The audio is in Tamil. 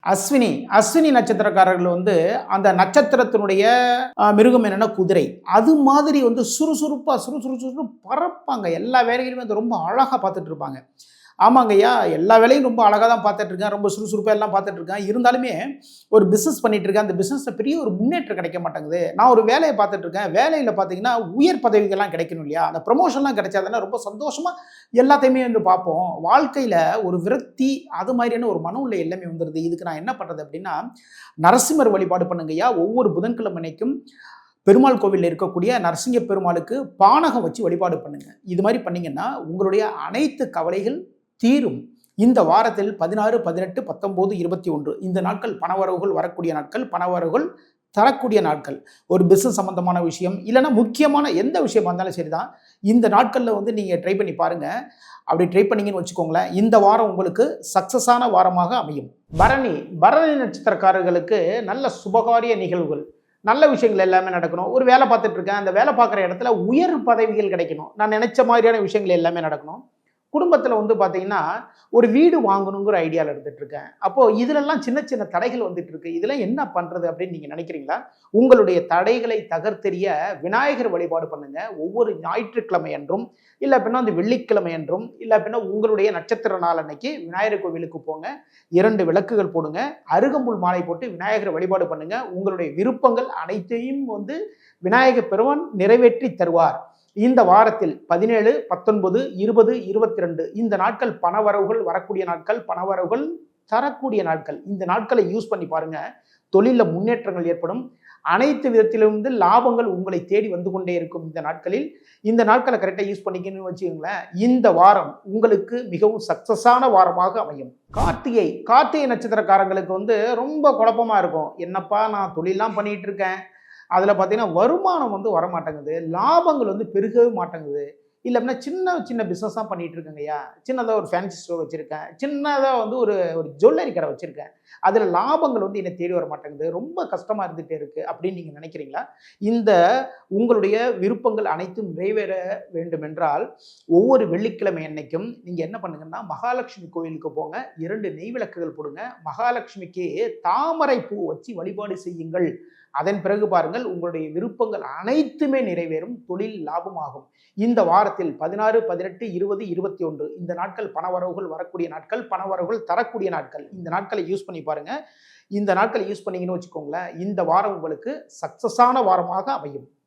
அஸ்வினி அஸ்வினி நட்சத்திரக்காரர்கள் வந்து அந்த நட்சத்திரத்தினுடைய மிருகம் என்னன்னா குதிரை. அது மாதிரி வந்து சுறுசுறுப்பா சுறுசுறுன்னு பறப்பாங்க. எல்லா வேலைகளையுமே வந்து ரொம்ப அழகா பார்த்துட்டு இருப்பாங்க. ஆமாங்க ஐயா, எல்லா வேலையும் ரொம்ப அழகா தான் பார்த்துட்டு இருக்கேன். ரொம்ப சுறுசுறுப்பா எல்லாம் பார்த்துட்டு இருக்கேன். இருந்தாலுமே ஒரு பிசினஸ் பண்ணிட்டு இருக்கேன். அந்த பிசினஸ்ல பெரிய ஒரு முன்னேற்றம் கிடைக்க மாட்டேங்குது. நான் ஒரு வேலைய பார்த்துட்டு இருக்கேன். வேலையில பார்த்தீங்கன்னா, உயர் பதவிகள்லாம் கிடைக்கணும் இல்லையா? அந்த ப்ரமோஷன்லாம் கிடைச்சா தானே ரொம்ப சந்தோஷமா எல்லாத்தையுமே வந்து பார்ப்போம். வாழ்க்கையில ஒரு விரக்தி அது மாதிரியான ஒரு மனநிலை எல்லாமே வந்துருது. இதுக்கு நான் என்ன பண்றது அப்படின்னா, நரசிம்மர் வழிபாடு பண்ணுங்கய்யா. ஒவ்வொரு புதன்கிழமை அன்னைக்கும் பெருமாள் கோவில்ல இருக்கக்கூடிய நரசிங்க பெருமாளுக்கு பானகம் வச்சு வழிபாடு பண்ணுங்க. இது மாதிரி பண்ணீங்கன்னா, உங்களுடைய அனைத்து கவலைகள் தீரும். இந்த வாரத்தில் 16, 18, 19, 21 இந்த நாட்கள் பணவரவுகள் வரக்கூடிய நாட்கள், பணவரவுகள் தரக்கூடிய நாட்கள். ஒரு பிசினஸ் சம்பந்தமான விஷயம், இல்லைன்னா முக்கியமான எந்த விஷயமா இருந்தாலும் சரிதான். இந்த நாட்கள்ல வந்து நீங்க ட்ரை பண்ணி பாருங்க. அப்படி ட்ரை பண்ணீங்கன்னு வச்சுக்கோங்களேன், இந்த வாரம் உங்களுக்கு சக்சஸான வாரமாக அமையும். பரணி பரணி நட்சத்திரக்காரர்களுக்கு நல்ல சுபகாரிய நிகழ்வுகள், நல்ல விஷயங்கள் எல்லாமே நடக்கணும். ஒரு வேலை பார்த்துட்டு இருக்கேன். அந்த வேலை பார்க்குற இடத்துல உயர் பதவிகள் கிடைக்கணும். நான் நினைச்ச மாதிரியான விஷயங்கள் எல்லாமே நடக்கணும். குடும்பத்துல வந்து பாத்தீங்கன்னா, ஒரு வீடு வாங்கணுங்கிற ஐடியால இருந்துட்டு இருக்கேன். அப்போ இதுலலாம் சின்ன சின்ன தடைகள் வந்துட்டு இருக்கு. இதெல்லாம் என்ன பண்றது அப்படின்னு நீங்க நினைக்கிறீங்களா? உங்களுடைய தடைகளை தகர்த்தெறிய விநாயகர் வழிபாடு பண்ணுங்க. ஒவ்வொரு ஞாயிற்றுக்கிழமை அன்றும், இல்ல அப்படின்னா வந்து வெள்ளிக்கிழமை அன்றும், இல்ல அப்படின்னா உங்களுடைய நட்சத்திர நாள் அன்னைக்கு விநாயகர் கோவிலுக்கு போங்க. 2 விளக்குகள் போடுங்க. அருகம்புல் மாலை போட்டு விநாயகர் வழிபாடு பண்ணுங்க. உங்களுடைய விருப்பங்கள் அனைத்தையும் வந்து விநாயகர் பெருமான் நிறைவேற்றி தருவார். இந்த வாரத்தில் 17, 19, 20, 22 இந்த நாட்கள் பணவரவுகள் வரக்கூடிய நாட்கள், பணவரவுகள் தரக்கூடிய நாட்கள். இந்த நாட்களை யூஸ் பண்ணி பாருங்க. தொழில்ல முன்னேற்றங்கள் ஏற்படும். அனைத்து விதத்திலிருந்து லாபங்கள் உங்களை தேடி வந்து கொண்டே இருக்கும் இந்த நாட்களில். இந்த நாட்களை கரெக்டா யூஸ் பண்ணிக்கணும்னு வச்சுக்கோங்களேன். இந்த வாரம் உங்களுக்கு மிகவும் சக்சஸான வாரமாக அமையும். கார்த்திகை நட்சத்திரக்காரங்களுக்கு வந்து ரொம்ப குழப்பமா இருக்கும். என்னப்பா நான் தொழில்லாம் பண்ணிட்டு இருக்கேன். அதில் பார்த்தீங்கன்னா வருமானம் வந்து வரமாட்டேங்குது, லாபங்கள் வந்து பெருகவே மாட்டேங்குது. இல்லை அப்படின்னா சின்ன சின்ன பிஸ்னஸ் தான் பண்ணிட்டு இருக்கேங்கய்யா. சின்னதாக ஒரு ஃபேன்சி ஸ்டோர் வச்சுருக்கேன், சின்னதாக வந்து ஒரு ஒரு ஜுவல்லரி கடை வச்சுருக்கேன். அதில் லாபங்கள் வந்து என்னை தேடி வர மாட்டேங்குது, ரொம்ப கஷ்டமாக இருந்துகிட்டே இருக்குது அப்படின்னு நீங்கள் நினைக்கிறீங்களா? இந்த உங்களுடைய விருப்பங்கள் அனைத்தும் நிறைவேற வேண்டும் என்றால் ஒவ்வொரு வெள்ளிக்கிழமை அன்னைக்கும் நீங்கள் என்ன பண்ணுங்கன்னா, மகாலட்சுமி கோயிலுக்கு போங்க. 2 நெய் விளக்குகள் போடுங்க. மகாலட்சுமிக்கு தாமரை பூ வச்சு வழிபாடு செய்யுங்கள். அதன் பிறகு பாருங்கள், உங்களுடைய விருப்பங்கள் அனைத்துமே நிறைவேறும், தொழில் லாபமாகும். இந்த வாரத்தில் 16, 18, 20, 21 இந்த நாட்கள் பணவரவுகள் வரக்கூடிய நாட்கள், பணவரவுகள் தரக்கூடிய நாட்கள். இந்த நாட்களை யூஸ் பண்ணி பாருங்க. இந்த நாட்களை யூஸ் பண்ணீங்கன்னு வச்சுக்கோங்களேன், இந்த வாரம் உங்களுக்கு சக்சஸான வாரமாக அமையும்.